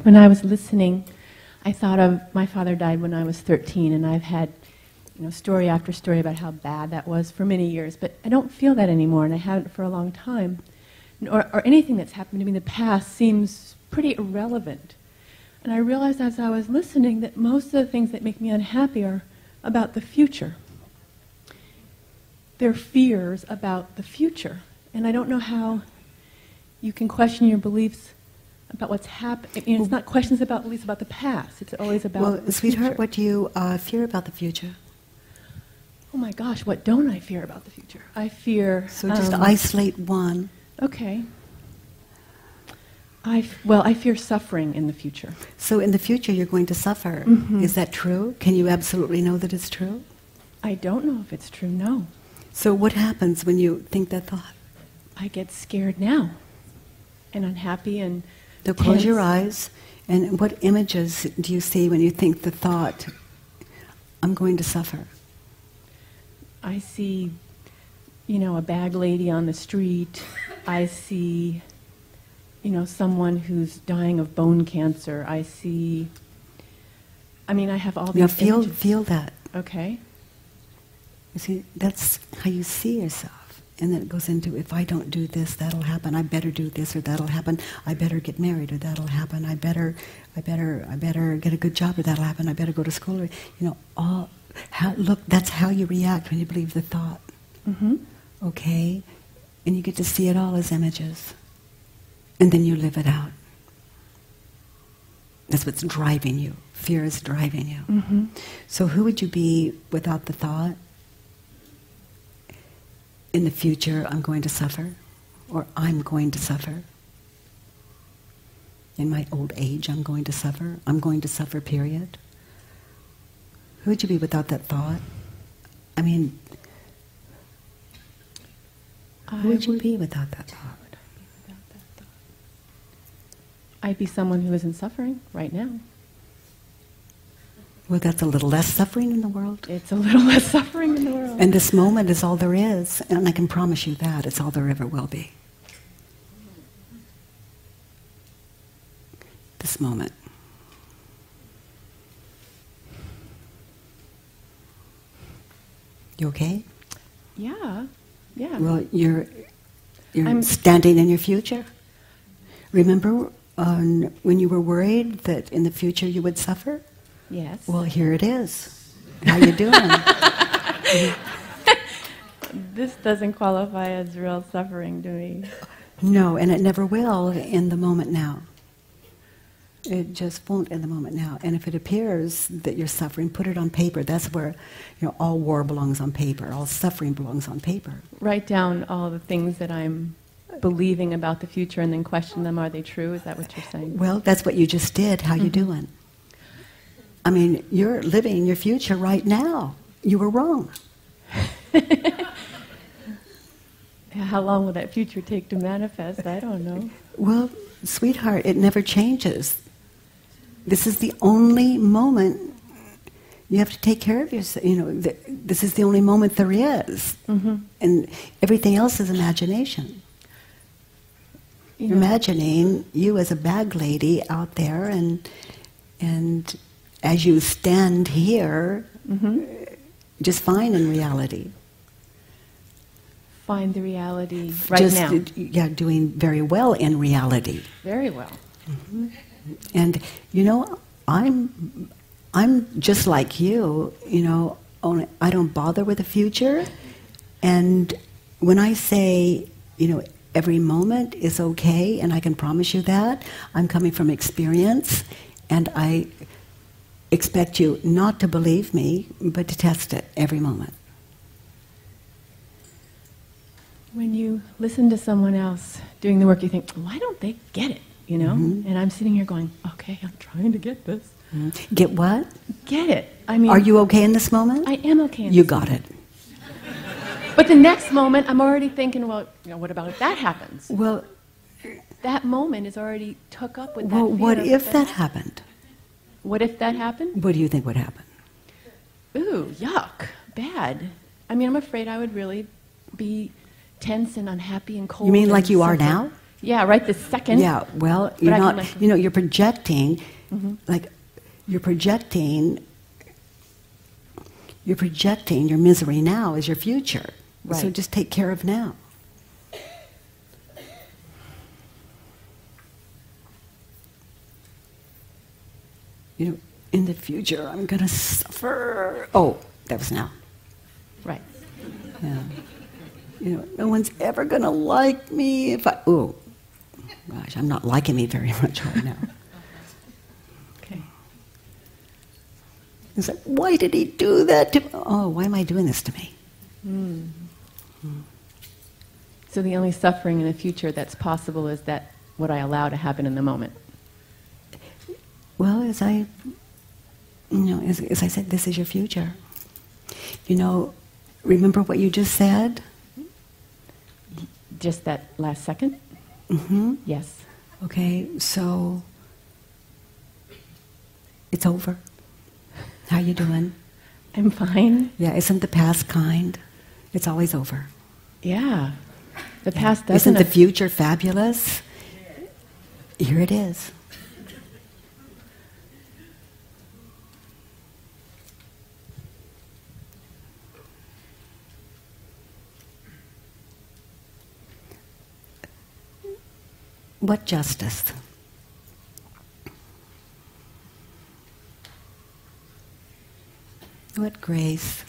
When I was listening, I thought of my father died when I was 13, and I've had story after story about how bad that was for many years, but I don't feel that anymore, and I haven't for a long time. Or anything that's happened to me in the past seems pretty irrelevant. And I realized as I was listening that most of the things that make me unhappy are about the future. They're fears about the future. And I don't know how you can question your beliefs about what's happening. It's not questions about beliefs about the past. It's always about the sweetheart, future. what do you fear about the future? Oh my gosh, what don't I fear about the future? I fear... So just isolate one. Okay. I fear suffering in the future. So in the future you're going to suffer. Is that true? Can you absolutely know that it's true? I don't know if it's true, no. So what happens when you think that thought? I get scared now and unhappy and So close your eyes, and what images do you see when you think the thought, I'm going to suffer? I see, a bag lady on the street. I see, someone who's dying of bone cancer. I see, I have all these images. Feel that. Okay. You see, that's how you see yourself. And then it goes into, if I don't do this, that'll happen. I better do this, or that'll happen. I better get married, or that'll happen. I better get a good job, or that'll happen. I better go to school, or look, that's how you react when you believe the thought. Okay, and you get to see it all as images, and then you live it out. That's what's driving you. Fear is driving you. So who would you be without the thought? In the future, I'm going to suffer, or I'm going to suffer. In my old age, I'm going to suffer. I'm going to suffer, period. Who would you be without that thought? Who would you be without that thought? I'd be someone who isn't suffering right now. Well, that's a little less suffering in the world. It's a little less suffering in the world. And this moment is all there is, and I can promise you that, it's all there ever will be. This moment. You okay? Yeah. Well, you're standing in your future. Remember when you were worried that in the future you would suffer? Yes. Well, here it is. How you doing? This doesn't qualify as real suffering to me. No, and it never will in the moment now. It just won't in the moment now. And if it appears that you're suffering, put it on paper. That's where all war belongs on paper. All suffering belongs on paper. Write down all the things that I'm believing about the future and then question them. Are they true? Is that what you're saying? Well, that's what you just did. How you doing? You're living your future right now. You were wrong. How long will that future take to manifest? I don't know. Well, sweetheart, it never changes. This is the only moment you have to take care of yourself. This is the only moment there is. And everything else is imagination. You're imagining you as a bag lady out there, and as you stand here, just fine in reality. Find the reality right now. Yeah, doing very well in reality. Very well. And I'm just like you. Only I don't bother with the future. And when I say, every moment is okay, and I can promise you that, I'm coming from experience, and I expect you not to believe me, but to test it every moment. When you listen to someone else doing the work, you think, why don't they get it, And I'm sitting here going, okay, I'm trying to get this. Get what? Get it. Are you okay in this moment? I am okay in this You got it. But the next moment, I'm already thinking, well, what about if that happens? Well, that moment is already took up with that fear. Well, what if that happened? What if that happened? What do you think would happen? Ooh, yuck, bad. I'm afraid I would really be tense and unhappy and cold. You mean like you are now? Yeah, right this second. Yeah, well, you're not, you know, you're projecting, like, you're projecting your misery now as your future. Right. So just take care of now. You know, in the future, I'm going to suffer. Oh, that was now. Right. Yeah. You know, no one's ever going to like me if I... Oh, gosh, I'm not liking me very much right now. Okay. It's like, why did he do that to me? Oh, why am I doing this to me? So the only suffering in the future that's possible is that what I allow to happen in the moment. Well, as I said, this is your future. You know, remember what you just said? Just that last second? Mm-hmm. Yes. Okay, so it's over. How you doing? I'm fine. Yeah, isn't the past kind? It's always over. Yeah. The past doesn't... Isn't the future fabulous? Here it is. What justice? What grace?